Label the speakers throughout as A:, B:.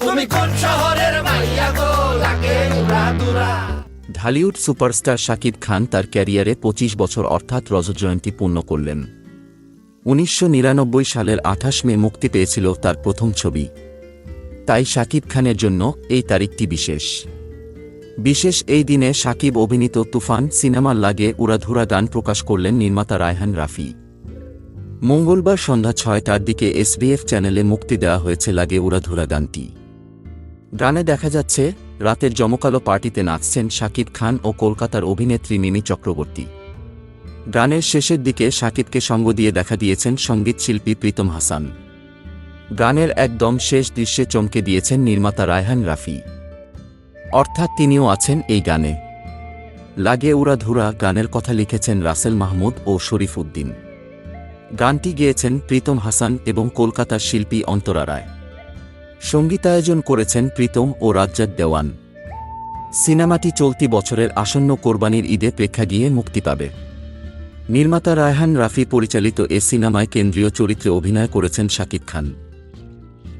A: তুমি কোন শহরের মাইয়া গো লাগে উড়াধুরা।
B: ঢালিউড সুপারস্টার শাকিব খান তার ক্যারিয়ারে 25 বছর অর্থাৎ রজতজয়ন্তী পূর্ণ করলেন। 1999 সালের 28 মে মুক্তি পেয়েছিল তার প্রথম ছবি। তাই শাকিব খানের জন্য এই তারিখটি বিশেষ এই দিনে শাকিব অভিনীত তুফান সিনেমার লাগে উড়াধুরা গান প্রকাশ করলেন নির্মাতা রায়হান রাফি। মঙ্গলবার সন্ধ্যা 6টার দিকে এসবিএফ চ্যানেলে মুক্তি দেওয়া হয়েছে লাগে উড়াধুরা গানটি। গানে দেখা যাচ্ছে রাতের জমকালো পার্টিতে নাচছেন শাকিব খান ও কলকাতার অভিনেত্রী মিমি চক্রবর্তী। গানের শেষের দিকে শাকিবকে সঙ্গ দিয়ে দেখা দিয়েছেন সঙ্গীতশিল্পী প্রীতম হাসান। গানের একদম শেষ দৃশ্যে চমকে দিয়েছেন নির্মাতা রায়হান রাফি, অর্থাৎ তিনিও আছেন এই গানে। লাগে উড়াধুরা গানের কথা লিখেছেন রাসেল মাহমুদ ও শরীফ উদ্দিন। গানটি গেয়েছেন প্রীতম হাসান এবং কলকাতার শিল্পী অন্তরা রায়। সঙ্গীতায়োজন করেছেন প্রীতম ও রাজ্জাক দেওয়ান। সিনেমাটি চলতি বছরের আসন্ন কোরবানির ঈদে প্রেক্ষাগৃহে মুক্তি পাবে। নির্মাতা রায়হান রাফি পরিচালিত এ সিনেমায় কেন্দ্রীয় চরিত্রে অভিনয় করেছেন শাকিব খান।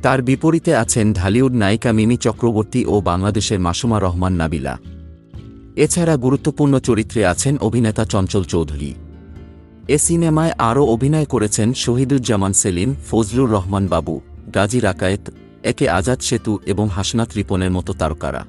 B: তার বিপরীতে আছেন ঢালিউড নায়িকা মিমি চক্রবর্তী ও বাংলাদেশের মাসুমা রহমান নাবিলা। এছাড়া গুরুত্বপূর্ণ চরিত্রে আছেন অভিনেতা চঞ্চল চৌধুরী। এ সিনেমায় আরও অভিনয় করেছেন শহীদুজ্জামান সেলিম, ফজলুর রহমান বাবু, গাজী রাকায়েত, একে আজাদ সেতু এবং হাসনাত রিপনের মতো তারকারা।